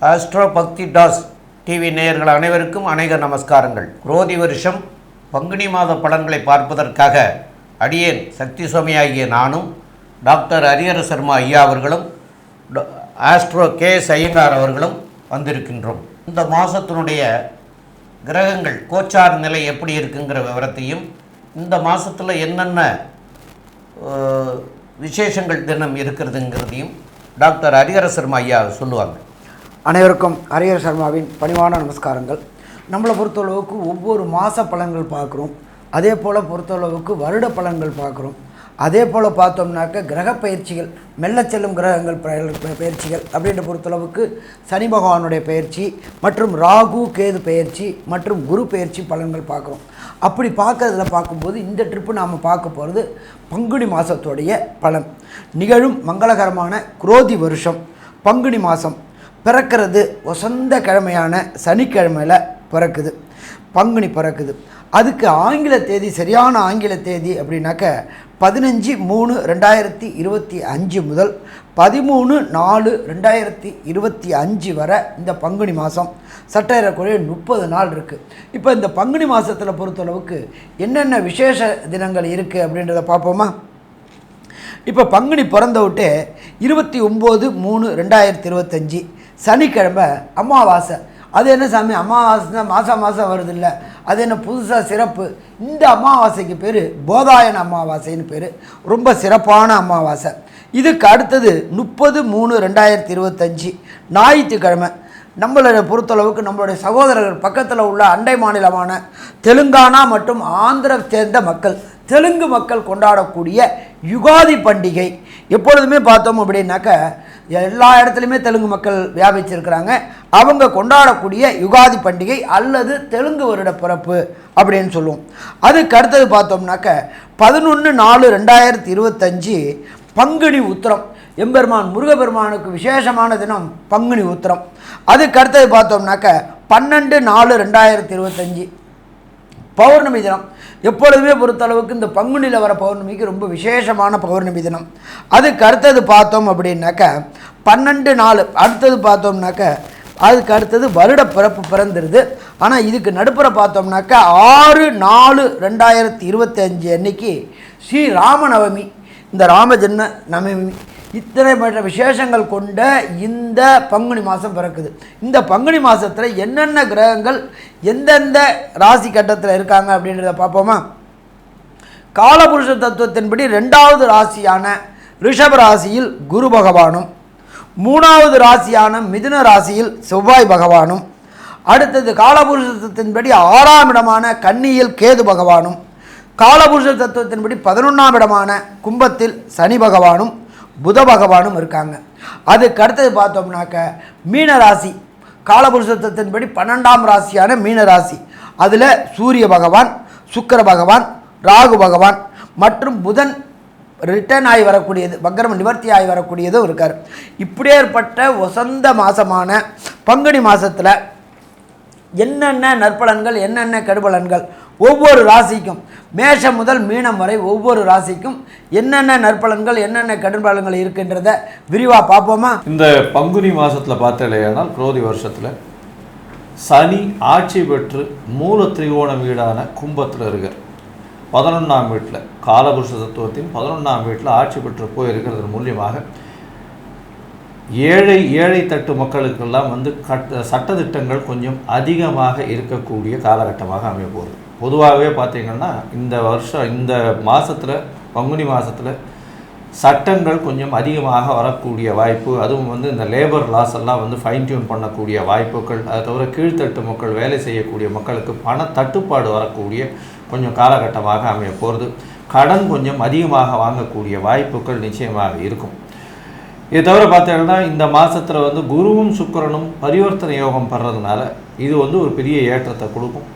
Astro பக்தி toss TV நேயர்கள் அனைவருக்கும் அநேக நமஸ்காரங்கள். குரோதி வருஷம் பங்குனி மாத பலன்களை பார்ப்பதற்காக அடியேன் சக்தி சுவாமி ஆகிய நானும் டாக்டர் ஹரிஹர சர்மா ஐயா அவர்களும் ஆஸ்ட்ரோ கேஎஸ் ஐயங்கார் அவர்களும் வந்திருக்கின்றோம். இந்த மாதத்தினுடைய கிரகங்கள் கோச்சார் நிலை எப்படி இருக்குங்கிற விவரத்தையும் இந்த மாதத்தில் என்னென்ன விசேஷங்கள் தினம் இருக்கிறதுங்கிறதையும் டாக்டர் ஹரிஹர சர்மா ஐயா சொல்லுவாங்க. அனைவருக்கும் ஹரிஹர சர்மாவின் பணிவான நமஸ்காரங்கள். நம்மளை பொறுத்தளவுக்கு ஒவ்வொரு மாத பலன்கள் பார்க்குறோம், அதே போல் பொறுத்தளவுக்கு வருட பலன்கள் பார்க்குறோம். அதே போல் பார்த்தோம்னாக்க கிரக பயிற்சிகள், மெல்ல செல்லும் கிரகங்கள் பயிற்சிகள் அப்படின்ற பொறுத்தளவுக்கு சனி பகவானுடைய பயிற்சி மற்றும் ராகு கேது பயிற்சி மற்றும் குரு பயிற்சி பலன்கள் பார்க்குறோம். அப்படி பார்க்கும்போது இந்த ட்ரிப்பு நாம் பார்க்க போகிறது பங்குனி மாதத்துடைய பலன். நிகழும் மங்களகரமான குரோதி வருஷம் பங்குனி மாதம் பிறக்கிறது வசந்த கிழமையான சனிக்கிழமையில் பிறக்குது, பங்குனி பிறக்குது. அதுக்கு ஆங்கில தேதி, சரியான ஆங்கில தேதி அப்படின்னாக்க 15/3/2025 முதல் 13/4/2025 வரை இந்த பங்குனி மாதம் சற்றேறக்குறைய 30 நாள் இருக்குது. இப்போ இந்த பங்குனி மாதத்தில் பொறுத்தளவுக்கு என்னென்ன விசேஷ தினங்கள் இருக்குது அப்படின்றத பார்ப்போமா? இப்போ பங்குனி பிறந்த விட்டு 29/3/2025 சனிக்கிழமை அமாவாசை. அது என்ன சாமி, அமாவாசை தான் மாதம் வருது இல்லை, அது என்ன புதுசாக சிறப்பு? இந்த அமாவாசைக்கு பேர் போதாயன அமாவாசைன்னு பேர், ரொம்ப சிறப்பான அமாவாசை. இதுக்கு அடுத்தது 30/3/2025 ஞாயிற்றுக்கிழமை. நம்மளோட பொறுத்தளவுக்கு நம்மளுடைய சகோதரர்கள் பக்கத்தில் உள்ள அண்டை மாநிலமான தெலுங்கானா மற்றும் ஆந்திர சேர்ந்த மக்கள், தெலுங்கு மக்கள் கொண்டாடக்கூடிய யுகாதி பண்டிகை. எப்பொழுதுமே பார்த்தோம் அப்படின்னாக்க எல்லா இடத்துலையுமே தெலுங்கு மக்கள் வியாபிச்சிருக்கிறாங்க. அவங்க கொண்டாடக்கூடிய யுகாதி பண்டிகை அல்லது தெலுங்கு வருட பிறப்பு அப்படின்னு சொல்லுவோம். அதுக்கு அடுத்தது பார்த்தோம்னாக்க 11/4/2025 பங்குனி உத்திரம். எம்பெருமான் முருகப்பெருமானுக்கு விசேஷமான தினம் பங்குனி உத்திரம். அதுக்கு அடுத்தது பார்த்தோம்னாக்க 12/4/2025 பௌர்ணமி தினம். எப்பொழுதுமே பொறுத்தளவுக்கு இந்த பங்குனியில் வர பௌர்ணமிக்கு ரொம்ப விசேஷமான பௌர்ணமி தினம். அதுக்கு அடுத்தது பார்த்தோம் அப்படின்னாக்க 12/4. அடுத்தது பார்த்தோம்னாக்க அதுக்கு அடுத்தது வருட பிறப்பு பிறந்துருது. ஆனால் இதுக்கு நடுப்புற பார்த்தோம்னாக்க 6/4/2025 அன்னைக்கு ஸ்ரீ ராமநவமி, இந்த ராமஜன்ம நவமி. இத்தனை மற்ற விசேஷங்கள் கொண்ட இந்த பங்குனி மாதம் பிறக்குது. இந்த பங்குனி மாதத்தில் என்னென்ன கிரகங்கள் எந்தெந்த ராசி கட்டத்தில் இருக்காங்க அப்படின்றத பார்ப்போமா? காலபுருஷ தத்துவத்தின்படி 2வது ராசியான ரிஷப ராசியில் குரு பகவானும், 3வது ராசியான மிதுன ராசியில் செவ்வாய் பகவானும், அடுத்தது காலபுருஷ தத்துவத்தின்படி 6ஆம் இடமான கன்னியில் கேது பகவானும், காலபுருஷ தத்துவத்தின்படி 11ஆம் இடமான கும்பத்தில் சனி பகவானும் புத பகவானும் இருக்காங்க. அதுக்கு அடுத்தது பார்த்தோம்னாக்க மீனராசி, காலபுருஷத்தின்படி 12ஆம் ராசியான மீனராசி. அதில் சூரிய பகவான், சுக்கிர பகவான், ராகு பகவான் மற்றும் புதன் ரிட்டர்ன் ஆகி வரக்கூடியது, வக்ரம் நிவர்த்தி ஆகி வரக்கூடியதும் இருக்கார். இப்படி ஏற்பட்ட வசந்த மாதமான பங்குனி மாதத்தில் என்னென்ன நற்பலன்கள் என்னென்ன கெடுபலன்கள் ஒவ்வொரு ராசிக்கும், மேஷம் முதல் மீனம் வரை ஒவ்வொரு ராசிக்கும் என்னென்ன நற்பலன்கள் என்னென்ன கெடுபலன்கள் இருக்கின்றத விரிவாக பார்ப்போமா? இந்த பங்குனி மாதத்தில் பார்த்தலையானால் குரோதி வருஷத்தில் சனி ஆட்சி பெற்று மூல திரிகோண வீடான கும்பத்தில் இருக்கார். 11ஆம் வீட்டில் காலபுருஷ தத்துவத்தின் 11ஆம் வீட்டில் ஆட்சி பெற்று போயிருக்கிறது மூலியமாக ஏழை தட்டு மக்களுக்கெல்லாம் சட்டத்திட்டங்கள் கொஞ்சம் அதிகமாக இருக்கக்கூடிய காலகட்டமாக அமைய போகுது. பொதுவாகவே பார்த்திங்கன்னா இந்த வருஷம் இந்த மாதத்தில் பங்குனி மாதத்தில் சட்டங்கள் கொஞ்சம் அதிகமாக வரக்கூடிய வாய்ப்பு, அதுவும் இந்த லேபர் லாஸ் எல்லாம் ஃபைன் டியூன் பண்ணக்கூடிய வாய்ப்புகள், அதை தவிர கீழ்த்தட்டு மக்கள் வேலை செய்யக்கூடிய மக்களுக்கு பண தட்டுப்பாடு வரக்கூடிய கொஞ்சம் காலகட்டமாக அமைய போகிறது. கடன் கொஞ்சம் அதிகமாக வாங்கக்கூடிய வாய்ப்புகள் நிச்சயமாக இருக்கும். இதை தவிர பார்த்தீங்கன்னா இந்த மாதத்தில் குருவும் சுக்கிரனும் பரிவர்த்தனை யோகம் படுறதுனால இது ஒரு பெரிய ஏற்றத்தை கொடுக்கும்.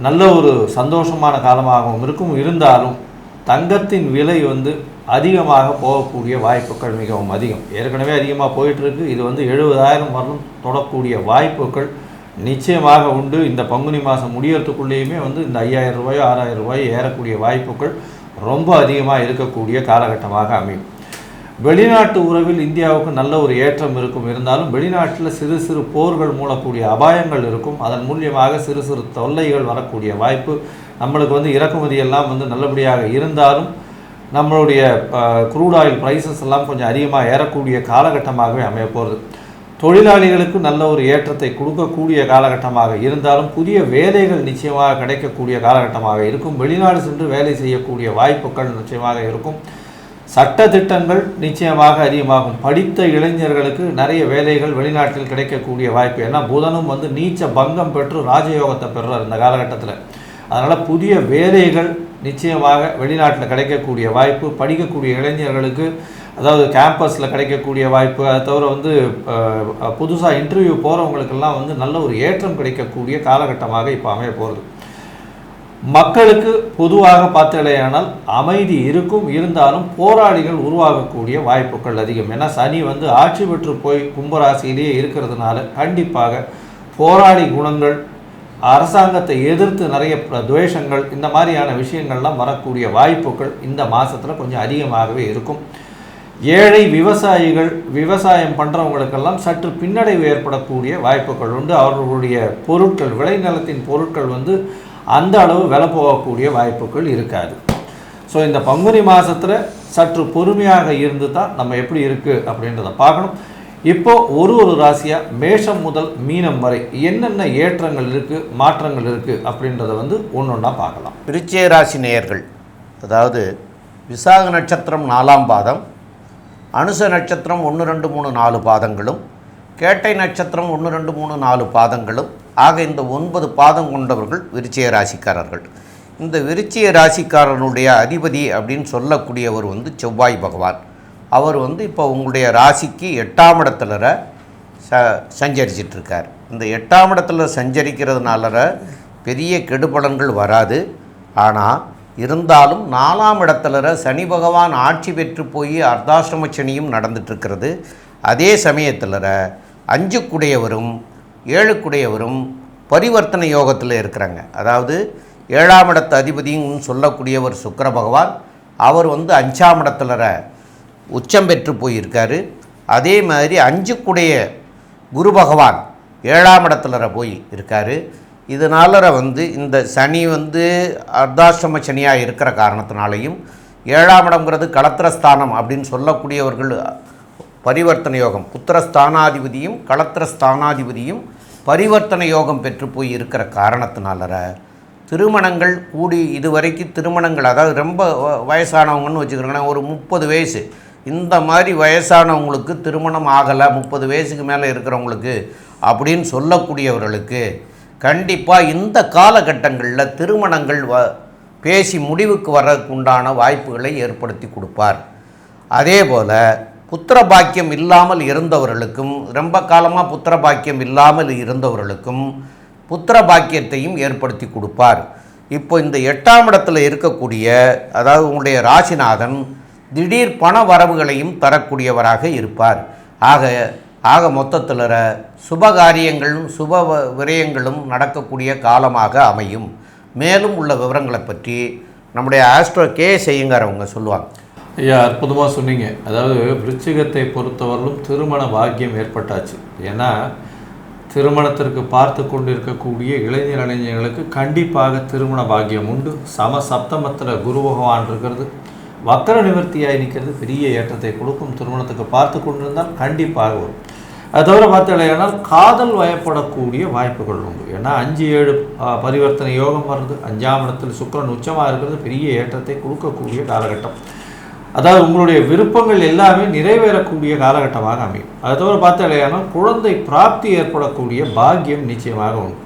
நல்ல ஒரு சந்தோஷமான காலமாகவும் இருக்கும். இருந்தாலும் தங்கத்தின் விலை அதிகமாக போகக்கூடிய வாய்ப்புகள் மிகவும் அதிகம். ஏற்கனவே அதிகமாக போயிட்டுருக்கு. இது 70,000 வரலும் தொடக்கூடிய வாய்ப்புகள் நிச்சயமாக உண்டு. இந்த பங்குனி மாதம் முடியறதுக்குள்ளேயுமே இந்த 5,000 ரூபாயோ 6,000 ரூபாயோ ஏறக்கூடிய வாய்ப்புகள் ரொம்ப அதிகமாக இருக்கக்கூடிய காலகட்டமாக அமையும். வெளிநாட்டு உறவில் இந்தியாவுக்கு நல்ல ஒரு ஏற்றம் இருந்தாலும் வெளிநாட்டில் சிறு சிறு போர்கள் மூலக்கூடிய அபாயங்கள் இருக்கும். அதன் மூலியமாக சிறு சிறு தொல்லைகள் வரக்கூடிய வாய்ப்பு. நம்மளுக்கு இறக்குமதி எல்லாம் நல்லபடியாக இருந்தாலும் நம்மளுடைய க்ரூட் ஆயில் ப்ரைஸஸ் எல்லாம் கொஞ்சம் அதிகமாக ஏறக்கூடிய காலகட்டமாகவே அமைய போகிறது. தொழிலாளிகளுக்கு நல்ல ஒரு ஏற்றத்தை கொடுக்கக்கூடிய காலகட்டமாக இருந்தாலும் புதிய வேலைகள் நிச்சயமாக கிடைக்கக்கூடிய காலகட்டமாக இருக்கும். வெளிநாடு சென்று வேலை செய்யக்கூடிய வாய்ப்புகள் நிச்சயமாக இருக்கும். சட்ட திட்டங்கள் நிச்சயமாக அதிகமாகும். படித்த இளைஞர்களுக்கு நிறைய வேலைகள் வெளிநாட்டில் கிடைக்கக்கூடிய வாய்ப்பு. ஏன்னா புதனும் நீச்ச பங்கம் பெற்று ராஜயோகத்தை பெறுறார் இந்த காலகட்டத்தில். அதனால் புதிய வேலைகள் நிச்சயமாக வெளிநாட்டில் கிடைக்கக்கூடிய வாய்ப்பு. படிக்கக்கூடிய இளைஞர்களுக்கு அதாவது கேம்பஸில் கிடைக்கக்கூடிய வாய்ப்பு. அதை தவிர புதுசாக இன்டர்வியூ போகிறவங்களுக்கெல்லாம் நல்ல ஒரு ஏற்றம் கிடைக்கக்கூடிய காலகட்டமாக இப்போ அமைய போகிறது. மக்களுக்கு பொதுவாக பார்த்தலையானால் அமைதி இருக்கும். இருந்தாலும் போராளிகள் உருவாகக்கூடிய வாய்ப்புகள் அதிகம். ஏன்னா சனி ஆட்சி பெற்று போய் கும்பராசியிலேயே இருக்கிறதுனால கண்டிப்பாக போராளி குணங்கள், அரசாங்கத்தை எதிர்த்து நிறைய துவேஷங்கள், இந்த மாதிரியான விஷயங்கள்லாம் வரக்கூடிய வாய்ப்புகள் இந்த மாதத்தில் கொஞ்சம் அதிகமாகவே இருக்கும். ஏழை விவசாயிகள், விவசாயம் பண்ணுறவங்களுக்கெல்லாம் சற்று பின்னடைவு ஏற்படக்கூடிய வாய்ப்புகள் உண்டு. அவர்களுடைய பொருட்கள், விளைநிலத்தின் பொருட்கள் அந்த அளவு விலை போகக்கூடிய வாய்ப்புகள் இருக்காது. ஸோ இந்த பங்குனி மாதத்தில் சற்று பொறுமையாக இருந்து தான் நம்ம எப்படி இருக்குது அப்படின்றத பார்க்கணும். இப்போது ஒரு ராசியாக மேஷம் முதல் மீனம் வரை என்னென்ன ஏற்றங்கள் இருக்குது, மாற்றங்கள் இருக்குது அப்படின்றத ஒன்று ஒன்றா பார்க்கலாம். விருச்சிக ராசி நேயர்கள், அதாவது விசாக நட்சத்திரம் 4ஆம் பாதம், அனுச நட்சத்திரம் 1, 2, 3, 4 பாதங்களும், கேட்டை நட்சத்திரம் 1, 2, 3, 4 பாதங்களும் ஆக இந்த 9 பாதம் கொண்டவர்கள் விருச்சிக ராசிக்காரர்கள். இந்த விருச்சிக ராசிக்காரனுடைய அதிபதி அப்படின்னு சொல்லக்கூடியவர் செவ்வாய் பகவான். அவர் இப்போ உங்களுடைய ராசிக்கு 8ஆம் இடத்துல சஞ்சரிச்சிட்ருக்கார். இந்த 8ஆம் இடத்துல சஞ்சரிக்கிறதுனால பெரிய கெடுபலன்கள் வராது. ஆனால் இருந்தாலும் 4ஆம் இடத்துல சனி பகவான் ஆட்சி பெற்று போய் அர்த்தாசிரம சனியும் நடந்துட்டுருக்கிறது. அதே சமயத்தில் 5 7 பரிவர்த்தனை யோகத்தில் இருக்கிறாங்க. அதாவது 7ஆம் இடத்து அதிபதியும் சொல்லக்கூடியவர் சுக்கிர பகவான். அவர் 5ஆம் இடத்துல உச்சம் பெற்று போயிருக்காரு. அதே மாதிரி 5 குரு பகவான் 7ஆம் இடத்துல போய் இருக்கார். இதனால் இந்த சனி அர்த்தாசிரம சனியாக இருக்கிற காரணத்தினாலையும் 7ஆம் இடம்ங்கிறது களத்திரஸ்தானம் அப்படின்னு சொல்லக்கூடியவர்கள் பரிவர்த்தனை யோகம், புத்திரஸ்தானாதிபதியும் களத்திரஸ்தானாதிபதியும் பரிவர்த்தனை யோகம் பெற்று போய் இருக்கிற காரணத்தினால திருமணங்கள் கூடி இதுவரைக்கும் திருமணங்கள், அதாவது ரொம்ப வயசானவங்கன்னு வச்சுக்கிறோங்கன்னா ஒரு 30 வயசு இந்த மாதிரி வயசானவங்களுக்கு திருமணம் ஆகலை, 30 வயசுக்கு மேலே இருக்கிறவங்களுக்கு அப்படின்னு சொல்லக்கூடியவர்களுக்கு கண்டிப்பாக இந்த காலகட்டங்களில் திருமணங்கள் பேசி முடிவுக்கு வரக்குண்டான வாய்ப்புகளை ஏற்படுத்தி கொடுப்பார். அதே போல் புத்திர பாக்கியம் இல்லாமல் இருந்தவர்களுக்கும், ரொம்ப காலமாக புத்திர பாக்கியம் இல்லாமல் இருந்தவர்களுக்கும் புத்திர பாக்கியத்தையும் ஏற்படுத்தி கொடுப்பார். இப்போ இந்த 8ஆம் இடத்துல இருக்கக்கூடிய, அதாவது உங்களுடைய ராசிநாதன் திடீர் பண வரவுகளையும் தரக்கூடியவராக இருப்பார். ஆக மொத்தத்தில் சுபகாரியங்களும் சுப விரயங்களும் நடக்கக்கூடிய காலமாக அமையும். மேலும் உள்ள விவரங்களை பற்றி நம்முடைய ஆஸ்ட்ரோ கே செய்யுங்கிறவங்க சொல்லுவாங்க. ஐயா, அற்புதமாக சொன்னீங்க. அதாவது விருச்சிகத்தை பொறுத்தவரையிலும் திருமண பாக்கியம் ஏற்பட்டாச்சு. ஏன்னா திருமணத்திற்கு பார்த்து கொண்டு இருக்கக்கூடிய இளைஞர்களுக்கு கண்டிப்பாக திருமண பாக்கியம் உண்டு. சப்தமத்தில் குரு பகவான் இருக்கிறது, வக்கர நிவர்த்தியாகி நிற்கிறது, பெரிய ஏற்றத்தை கொடுக்கும். திருமணத்துக்கு பார்த்து கொண்டிருந்தால் கண்டிப்பாக வரும். அது தவிர பார்த்தீங்கன்னா காதல் வயப்படக்கூடிய வாய்ப்புகள் உண்டு. ஏன்னா 5, 7 பரிவர்த்தனை யோகம் வருது. 5ஆம் இடத்தில் சுக்கிரன் உச்சமாக இருக்கிறது, பெரிய ஏற்றத்தை கொடுக்கக்கூடிய காலகட்டம். அதாவது உங்களுடைய விருப்பங்கள் எல்லாமே நிறைவேறக்கூடிய காலகட்டமாக அமையும். அதை தவிர பார்த்தீங்கன்னா குழந்தை பிராப்தி ஏற்படக்கூடிய பாக்கியம் நிச்சயமாக உண்டு.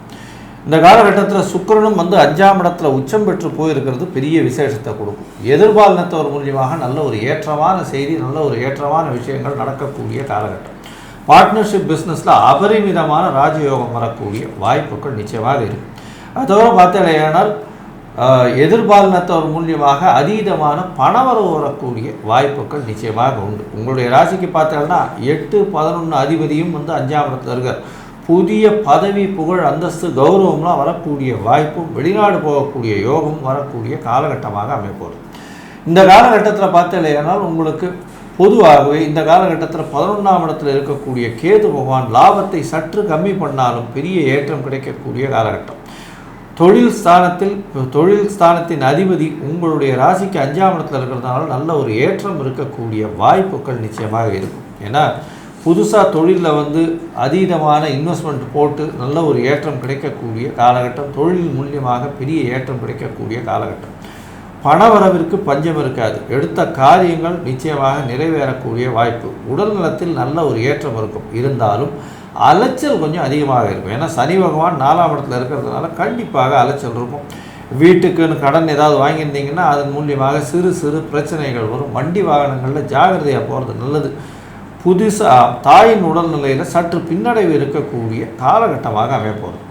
இந்த காலகட்டத்தில் சுக்கிரனும் 5ஆம் இடத்துல உச்சம் பெற்று போயிருக்கிறது பெரிய விசேஷத்தை கொடுக்கும். எதிர்பாலினத்தவர் மூலியமாக நல்ல ஒரு ஏற்றமான செய்தி, நல்ல ஒரு ஏற்றமான விஷயங்கள் நடக்கக்கூடிய காலகட்டம். பார்ட்னர்ஷிப் பிஸ்னஸில் அபரிமிதமான ராஜயோகம் வரக்கூடிய வாய்ப்புகள் நிச்சயமாக இருக்குது. அது தவிர பார்த்தீங்கன்னா எதிர்பாலினத்தவர் மூலியமாக அதீதமான பணவரவு வரக்கூடிய வாய்ப்புகள் நிச்சயமாக உண்டு. உங்களுடைய ராசிக்கு பார்த்தீங்கன்னா 8, 11 அதிபதியும் 5ஆம் இடத்துல இருக்கார். புதிய பதவி, புகழ், அந்தஸ்து, கௌரவம்லாம் வரக்கூடிய வாய்ப்பும், வெளிநாடு போகக்கூடிய யோகம் வரக்கூடிய காலகட்டமாக அமைப்போம். இந்த காலகட்டத்தில் பார்த்தீங்கன்னா உங்களுக்கு பொதுவாகவே இந்த காலகட்டத்தில் 11ஆம் இடத்தில் இருக்கக்கூடிய கேது பகவான் லாபத்தை சற்று கம்மி பண்ணாலும் பெரிய ஏற்றம் கிடைக்கக்கூடிய காலகட்டம். தொழில் ஸ்தானத்தின் அதிபதி உங்களுடைய ராசிக்கு 5ஆம் இடத்துல இருக்கிறதுனால நல்ல ஒரு ஏற்றம் இருக்கக்கூடிய வாய்ப்புகள் நிச்சயமாக இருக்கும். ஏன்னா புதுசாக தொழிலில் அதீதமான இன்வெஸ்ட்மெண்ட் போட்டு நல்ல ஒரு ஏற்றம் கிடைக்கக்கூடிய காலகட்டம். தொழில் மூலியமாக பெரிய ஏற்றம் கிடைக்கக்கூடிய காலகட்டம். பணவரவிற்கு பஞ்சம் இருக்காது. எடுத்த காரியங்கள் நிச்சயமாக நிறைவேறக்கூடிய வாய்ப்பு. உடல் நலத்தில் நல்ல ஒரு ஏற்றம் இருக்கும். இருந்தாலும் அலைச்சல் கொஞ்சம் அதிகமாக இருக்கும். ஏன்னா சனி பகவான் 4ஆம் இடத்துல இருக்கிறதுனால கண்டிப்பாக அலைச்சல் இருக்கும். வீட்டுக்குன்னு கடன் ஏதாவது வாங்கியிருந்தீங்கன்னா அதன் மூலியமாக சிறு சிறு பிரச்சனைகள் வரும். வண்டி வாகனங்களில் ஜாகிரதையாக போகிறது நல்லது. புதுசாக தாயின் உடல்நிலையில் சற்று பின்னடைவு இருக்கக்கூடிய காலகட்டமாக அமையப்போகிறது.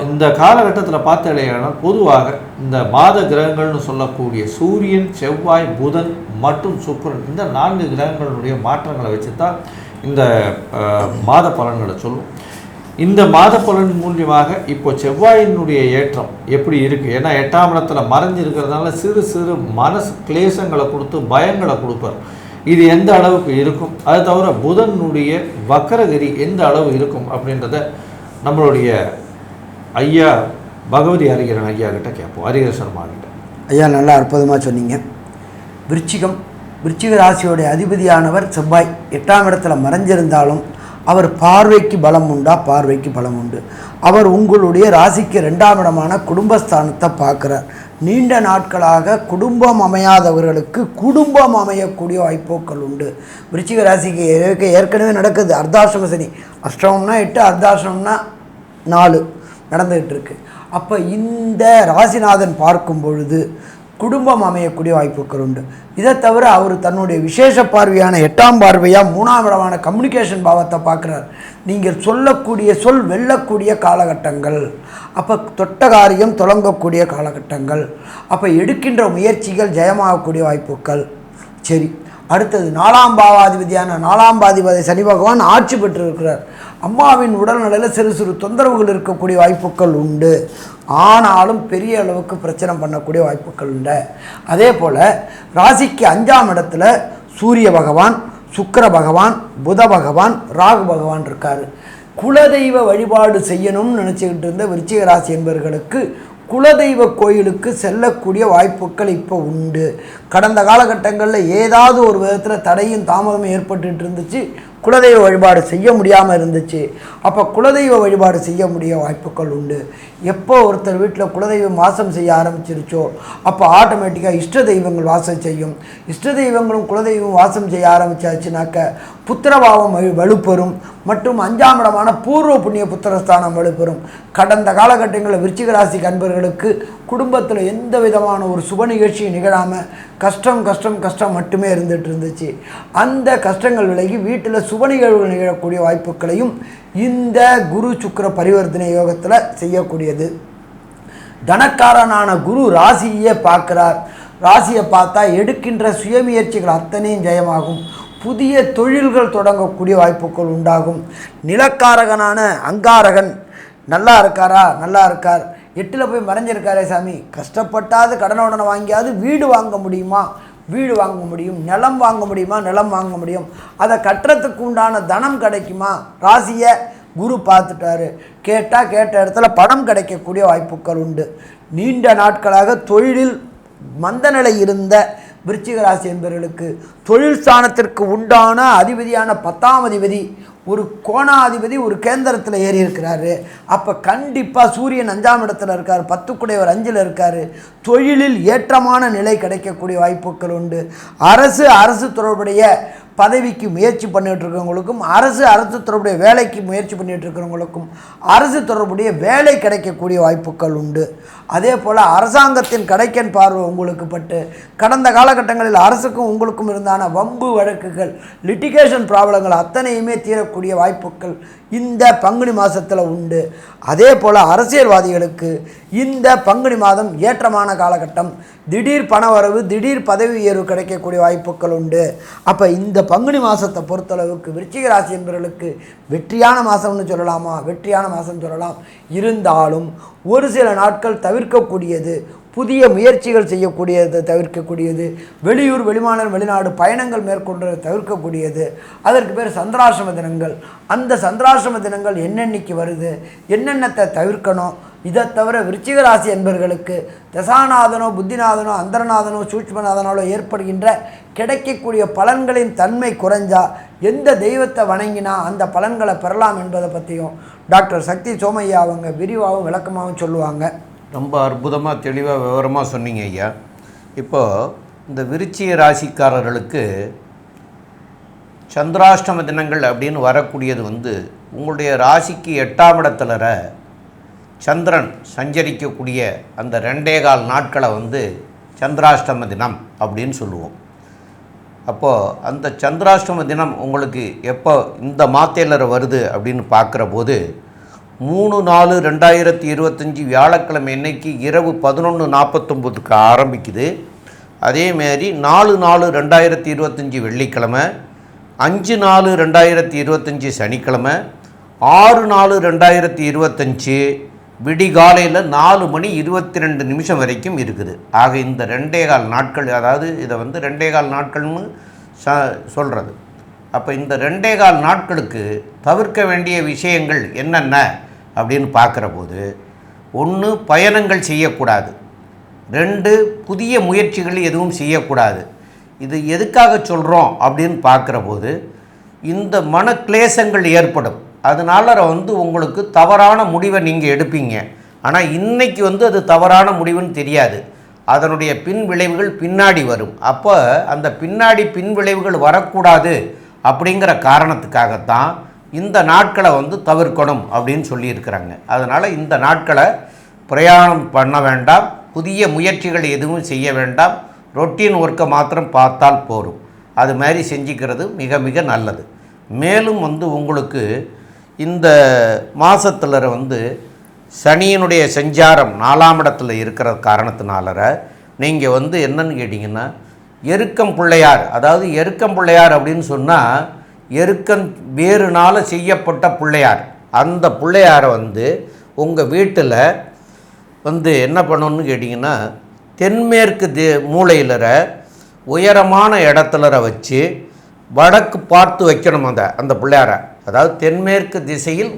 இந்த காலகட்டத்தில் பார்த்தாலேயானால் பொதுவாக இந்த மாத கிரகங்கள்னு சொல்லக்கூடிய சூரியன், செவ்வாய், புதன் மற்றும் சுக்கிரன் இந்த 4 கிரகங்களுடைய மாற்றங்களை வச்சு தான் இந்த மாத பலன்களை சொல்லும். இந்த மாத பலன் மூலியமாக இப்போ செவ்வாயினுடைய ஏற்றம் எப்படி இருக்குது? ஏன்னா 8ஆம் இடத்துல மறைஞ்சிருக்கிறதுனால சிறு சிறு மனசு கிளேசங்களை கொடுத்து பயங்களை கொடுப்பார். இது எந்த அளவுக்கு இருக்கும், அது தவிர புதனுடைய வக்கரகிரி எந்த அளவு இருக்கும் அப்படின்றத நம்மளுடைய ஐயா பகவதி ஹரிஹரன் ஐயா கிட்ட கேட்போம். ஹரிஹர சர்மா கிட்ட. ஐயா நல்லா அற்புதமாக சொன்னீங்க. விருச்சிக ராசியோடைய அதிபதியானவர் செவ்வாய் 8ஆம் இடத்துல மறைஞ்சிருந்தாலும் அவர் பார்வைக்கு பலம் உண்டா? பார்வைக்கு பலம் உண்டு. அவர் உங்களுடைய ராசிக்கு 2ஆம் இடமான குடும்பஸ்தானத்தை பார்க்குறார். நீண்ட நாட்களாக குடும்பம் அமையாதவர்களுக்கு குடும்பம் அமையக்கூடிய வாய்ப்புகள் உண்டு. விருச்சிக ராசிக்கு ஏற்கனவே நடக்குது அர்த்தாசிரம சனி. அஷ்டமம்னா 8, அர்த்தாசிரமம்னா 4 நடந்துகிட்டு இருக்கு. அப்போ இந்த ராசிநாதன் பார்க்கும் பொழுது குடும்பம் அமையக்கூடிய வாய்ப்புகள் உண்டு. இதை தவிர அவர் தன்னுடைய விசேஷ பார்வையான 8ஆம் பார்வையாக 3ஆம் இடமான கம்யூனிகேஷன் பாவத்தை பார்க்குறார். நீங்கள் சொல்லக்கூடிய சொல் வெல்லக்கூடிய காலகட்டங்கள். அப்போ தொட்ட காரியம் தொடங்கக்கூடிய காலகட்டங்கள். அப்போ எடுக்கின்ற முயற்சிகள் ஜெயமாகக்கூடிய வாய்ப்புகள். சரி, அடுத்தது 4ஆம் பாவாதிபதியான 4ஆம் பாதிபதி சனி பகவான் ஆட்சி பெற்று இருக்கிறார். அம்மாவின் உடல்நிலையில் சிறு சிறு தொந்தரவுகள் இருக்கக்கூடிய வாய்ப்புகள் உண்டு. ஆனாலும் பெரிய அளவுக்கு பிரச்சனை பண்ணக்கூடிய வாய்ப்புகள் உண்டு. அதே போல் ராசிக்கு 5ஆம் இடத்துல சூரிய பகவான், சுக்கிர பகவான், புத பகவான், ராகு பகவான் இருக்கார். குலதெய்வ வழிபாடு செய்யணும்னு நினச்சிக்கிட்டு இருந்த விருச்சிக ராசி என்பவர்களுக்கு குலதெய்வ கோயிலுக்கு செல்லக்கூடிய வாய்ப்புகள் இப்போ உண்டு. கடந்த காலகட்டங்களில் ஏதாவது ஒரு விதத்தில் தடையும் தாமதமும் ஏற்பட்டு இருந்துச்சு. குலதெய்வ வழிபாடு செய்ய முடியாமல் இருந்துச்சு. அப்போ குலதெய்வ வழிபாடு செய்ய முடிய வாய்ப்புகள் உண்டு. எப்போ ஒருத்தர் வீட்டில் குலதெய்வம் வாசம் செய்ய ஆரம்பிச்சிருச்சோ அப்போ ஆட்டோமேட்டிக்காக இஷ்ட தெய்வங்கள் வாசம் செய்யும். இஷ்ட தெய்வங்களும் குலதெய்வம் வாசம் செய்ய ஆரம்பித்தாச்சுனாக்க புத்திரபாவம் வலுப்பெறும். மற்றும் 5ஆம் இடமான பூர்வ புண்ணிய புத்திரஸ்தானம் வலுப்பெறும். கடந்த காலகட்டங்களில் விருச்சிக ராசி அன்பர்களுக்கு குடும்பத்தில் எந்த விதமான ஒரு சுப நிகழ்ச்சியும் நிகழாமல் கஷ்டம் மட்டுமே இருந்துச்சு. அந்த கஷ்டங்கள் விலகி வீட்டில் சுப நிகழ்வுகள் நிகழக்கூடிய வாய்ப்புகளையும் இந்த குரு சுக்கிர பரிவர்த்தனை யோகத்தில் செய்யக்கூடியது. தனக்காரனான குரு ராசியை பார்க்குறார். ராசியை பார்த்தா எடுக்கின்ற சுயமுயற்சிகள் அத்தனையும் ஜெயமாகும். புதிய தொழில்கள் தொடங்கக்கூடிய வாய்ப்புகள் உண்டாகும். நிலக்காரகனான அங்காரகன் நல்லா இருக்காரா? நல்லா இருக்கார். 8ல் போய் மறைஞ்சிருக்காரே சாமி, கஷ்டப்பட்டாது கடனை உடனே வாங்கியாவது வீடு வாங்க முடியுமா? வீடு வாங்க முடியும். நிலம் வாங்க முடியுமா? நிலம் வாங்க முடியும். அதை கட்டுறதுக்கு உண்டான தனம் கிடைக்குமா? ராசியை குரு பார்த்துட்டாரு. கேட்ட இடத்துல பணம் கிடைக்கக்கூடிய வாய்ப்புகள் உண்டு. நீண்ட நாட்களாக தொழிலில் மந்தநிலை இருந்த விருச்சிக ராசி என்பவர்களுக்கு தொழில் ஸ்தானத்திற்கு உண்டான அதிபதியான 10ஆம் அதிபதி ஒரு கோணாதிபதி ஒரு கேந்திரத்தில் ஏறி இருக்கிறாரு. அப்போ கண்டிப்பாக சூரியன் 5ஆம் இடத்துல இருக்கார். 10 குடையவர் 5ல் இருக்கார். தொழிலில் ஏற்றமான நிலை கிடைக்கக்கூடிய வாய்ப்புகள் உண்டு. அரசு தொடர்புடைய பதவிக்கு முயற்சி பண்ணிட்டு இருக்கிறவங்களுக்கும் அரசு தொடர்புடைய வேலைக்கு முயற்சி பண்ணிட்டு இருக்கிறவங்களுக்கும் அரசு தொடர்புடைய வேலை கிடைக்கக்கூடிய வாய்ப்புகள் உண்டு. அதே போல் அரசாங்கத்தின் கடைக்கன் பார்வை உங்களுக்கு பட்டு கடந்த காலகட்டங்களில் அரசுக்கும் உங்களுக்கும் இருந்தான வம்பு வழக்குகள் லிட்டிகேஷன் ப்ராப்ளங்கள் அத்தனையுமே தீரக்கூடிய வாய்ப்புகள் இந்த பங்குனி மாதத்தில் உண்டு. அதே போல் அரசியல்வாதிகளுக்கு இந்த பங்குனி மாதம் ஏற்றமான காலகட்டம். திடீர் பண வரவு, திடீர் பதவி உயர்வு கிடைக்கக்கூடிய வாய்ப்புகள் உண்டு. அப்போ இந்த பங்குனி மாதத்தை பொறுத்தளவுக்கு விருச்சிக ராசி என்பவர்களுக்கு வெற்றியான மாதம்னு சொல்லலாமா? வெற்றியான மாதம் சொல்லலாம். இருந்தாலும் ஒரு சில நாட்கள் தவிர்க்கக்கூடியது, புதிய முயற்சிகள் செய்யக்கூடியதை தவிர்க்கக்கூடியது, வெளியூர் வெளிமாநிலம் வெளிநாடு பயணங்கள் மேற்கொண்டு தவிர்க்கக்கூடியது. அதற்கு பேர் சந்திராசிரம தினங்கள். அந்த சந்திராசிரம தினங்கள் என்னென்னைக்கு வருது, என்னென்னத்தை தவிர்க்கணும். இதை தவிர விருச்சிக ராசி என்பவர்களுக்கு தசாநாதனோ புத்திநாதனோ அந்தரநாதனோ சூட்சுமநாதனாலோ ஏற்படுகின்ற கிடைக்கக்கூடிய பலன்களின் தன்மை குறைஞ்சா எந்த தெய்வத்தை வணங்கினா அந்த பலன்களை பெறலாம் என்பதை பற்றியும் டாக்டர் சக்தி சோமையா அவங்க விரிவாகவும் விளக்கமாகவும் சொல்லுவாங்க. ரொம்ப அற்புதமாக தெளிவாக விவரமாக சொன்னீங்க ஐயா. இப்போது இந்த விருச்சிக ராசிக்காரர்களுக்கு சந்திராஷ்டம தினங்கள் அப்படின்னு வரக்கூடியது உங்களுடைய ராசிக்கு 8ஆம் இடத்துல சந்திரன் சஞ்சரிக்கக்கூடிய அந்த 2.25 நாட்களை சந்திராஷ்டம தினம் அப்படின்னு சொல்லுவோம். அப்போது அந்த சந்திராஷ்டம தினம் உங்களுக்கு எப்போ இந்த மாதத்தில் வருது அப்படின்னு பார்க்குற போது 3/4/2025 வியாழக்கிழமை அன்னைக்கு இரவு 11:49 ஆரம்பிக்குது. அதேமாரி 4/4/2025 வெள்ளிக்கிழமை, 5/4/2025 சனிக்கிழமை, 6/4/2025 விடிகாலையில் 4:22 வரைக்கும் இருக்குது. ஆக இந்த 2.25 நாட்கள், அதாவது இதை 2.25 நாட்கள்னு சொல்கிறது. அப்போ இந்த 2.25 நாட்களுக்கு தவிர்க்க வேண்டிய விஷயங்கள் என்னென்ன அப்படின்னு பார்க்குற போது, 1 பயணங்கள் செய்யக்கூடாது, 2 புதிய முயற்சிகள் எதுவும் செய்யக்கூடாது. இது எதுக்காக சொல்கிறோம் அப்படின்னு பார்க்குற போது, இந்த மன கிளேசங்கள் ஏற்படும். அதனால் உங்களுக்கு தவறான முடிவை நீங்கள் எடுப்பீங்க. ஆனால் இன்றைக்கி அது தவறான முடிவுன்னு தெரியாது. அதனுடைய பின் விளைவுகள் பின்னாடி வரும். அப்போ அந்த பின் விளைவுகள் வரக்கூடாது அப்படிங்கிற காரணத்துக்காகத்தான் இந்த நாட்களை தவிர்க்கணும் அப்படின்னு சொல்லியிருக்கிறாங்க. அதனால் இந்த நாட்களை பிரயாணம் பண்ண வேண்டாம், புதிய முயற்சிகள் எதுவும் செய்ய வேண்டாம், ரொட்டீன் ஒர்க்கை மாத்திரம் பார்த்தால் போரும். அது மாதிரி செஞ்சுக்கிறது மிக மிக நல்லது. மேலும் உங்களுக்கு இந்த மாதத்தில் சனியினுடைய சஞ்சாரம் 4ஆம் இடத்துல இருக்கிற காரணத்தினால நீங்கள் என்னன்னு கேட்டிங்கன்னா, எருக்கம் பிள்ளையார், அதாவது எருக்கம் பிள்ளையார் அப்படின்னு சொன்னால் எருக்கம் வேறுனால செய்யப்பட்ட பிள்ளையார். அந்த பிள்ளையாரை உங்கள் வீட்டில் என்ன பண்ணணும்னு கேட்டிங்கன்னா, தென்மேற்கு மூலையில் உயரமான இடத்துல வச்சு வடக்கு பார்த்து வைக்கணும். அந்த பிள்ளையாரை, அதாவது தென்மேற்கு திசையில்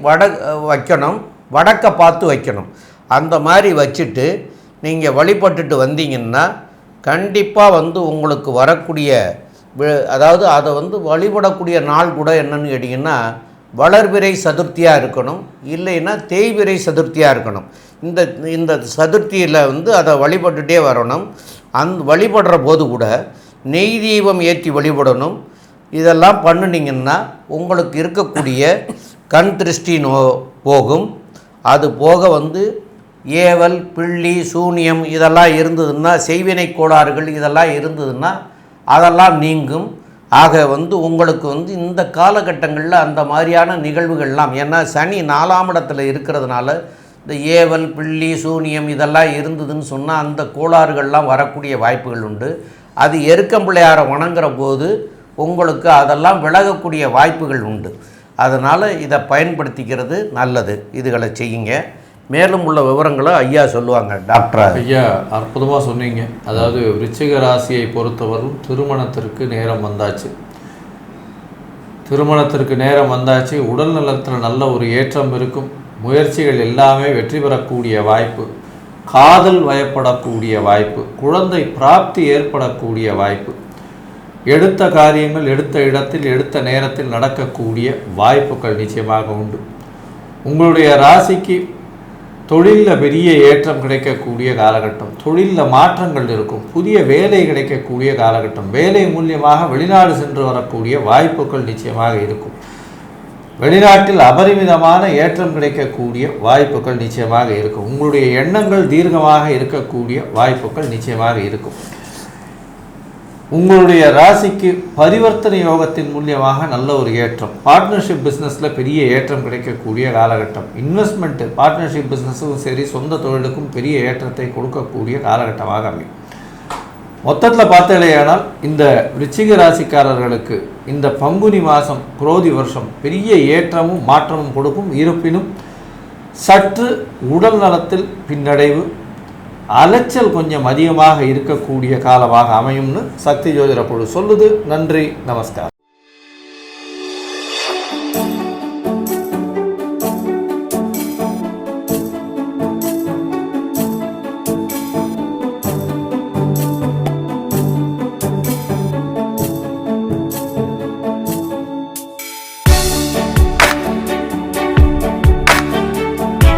வைக்கணும், வடக்கை பார்த்து வைக்கணும். அந்த மாதிரி வச்சுட்டு நீங்கள் வழிபட்டுட்டு வந்தீங்கன்னா கண்டிப்பாக உங்களுக்கு வரக்கூடிய, அதாவது அதை வழிபடக்கூடிய நாள் கூட என்னன்னு கேட்டிங்கன்னா, வளர்பிறை சதுர்த்தியாக இருக்கணும், இல்லைன்னா தேய்பிறை சதுர்த்தியாக இருக்கணும். இந்த சதுர்த்தியில் அதை வழிபட்டுட்டே வரணும். வழிபடுற போது கூட நெய் தீபம் ஏற்றி வழிபடணும். இதெல்லாம் பண்ணினீங்கன்னா உங்களுக்கு இருக்கக்கூடிய கண் திருஷ்டி போகும். அது போக ஏவல் பிள்ளி சூனியம் இதெல்லாம் இருந்ததுன்னா, செய்வினை கோளாறுகள் இதெல்லாம் இருந்ததுன்னா அதெல்லாம் நீங்கும். ஆக உங்களுக்கு இந்த காலகட்டங்களில் அந்த மாதிரியான நிகழ்வுகள்லாம், ஏன்னா சனி 4ஆம் இடத்துல இருக்கிறதுனால இந்த ஏவல் பிள்ளி சூனியம் இதெல்லாம் இருந்ததுன்னு சொன்னால் அந்த கோளாறுகள்லாம் வரக்கூடிய வாய்ப்புகள் உண்டு. அது எருக்கம் பிள்ளையாரை வணங்குற போது உங்களுக்கு அதெல்லாம் விலகக்கூடிய வாய்ப்புகள் உண்டு. அதனால் இதை பயன்படுத்திக்கிறது நல்லது. இதுகளை செய்யுங்க. மேலும் உள்ள விவரங்களை ஐயா சொல்லுவாங்க. டாக்டர் ஐயா அற்புதமாக சொன்னீங்க. அதாவது விருச்சிக ராசியை பொறுத்தவரையும் திருமணத்திற்கு நேரம் வந்தாச்சு. உடல் நலத்தில் நல்ல ஒரு ஏற்றம் இருக்கும். முயற்சிகள் எல்லாமே வெற்றி பெறக்கூடிய வாய்ப்பு, காதல் வயப்படக்கூடிய வாய்ப்பு, குழந்தை பிராப்தி ஏற்படக்கூடிய வாய்ப்பு, எடுத்த காரியங்கள் எடுத்த இடத்தில் எடுத்த நேரத்தில் நடக்கக்கூடிய வாய்ப்புகள் நிச்சயமாக உண்டு. உங்களுடைய ராசிக்கு தொழிலில் பெரிய ஏற்றம் கிடைக்கக்கூடிய காலகட்டம், தொழிலில் மாற்றங்கள் இருக்கும், புதிய வேலை கிடைக்கக்கூடிய காலகட்டம், வேலை மூலியமாக வெளிநாடு சென்று வரக்கூடிய வாய்ப்புகள் நிச்சயமாக இருக்கும். வெளிநாட்டில் அபரிமிதமான ஏற்றம் கிடைக்கக்கூடிய வாய்ப்புகள் நிச்சயமாக இருக்கும். உங்களுடைய எண்ணங்கள் தீர்க்கமாக இருக்கக்கூடிய வாய்ப்புகள் நிச்சயமாக இருக்கும். உங்களுடைய ராசிக்கு பரிவர்த்தனை யோகத்தின் மூலியமாக நல்ல ஒரு ஏற்றம், பார்ட்னர்ஷிப் பிஸ்னஸில் பெரிய ஏற்றம் கிடைக்கக்கூடிய காலகட்டம், இன்வெஸ்ட்மெண்ட்டு பார்ட்னர்ஷிப் பிஸ்னஸுக்கும் சரி சொந்த தொழிலுக்கும் பெரிய ஏற்றத்தை கொடுக்கக்கூடிய காலகட்டமாக அமையும். மொத்தத்தில் பார்த்தலையானால் இந்த விருச்சிக ராசிக்காரர்களுக்கு இந்த பங்குனி மாதம் குரோதி வருஷம் பெரிய ஏற்றமும் மாற்றமும் கொடுக்கும். இருப்பினும் சற்று உடல் நலத்தில் பின்னடைவு, அலைச்சல் கொஞ்சம் அதிகமாக இருக்கக்கூடிய காலமாக அமையும்னு சக்தி ஜோதிட குழு சொல்லுது. நன்றி, நமஸ்காரம்.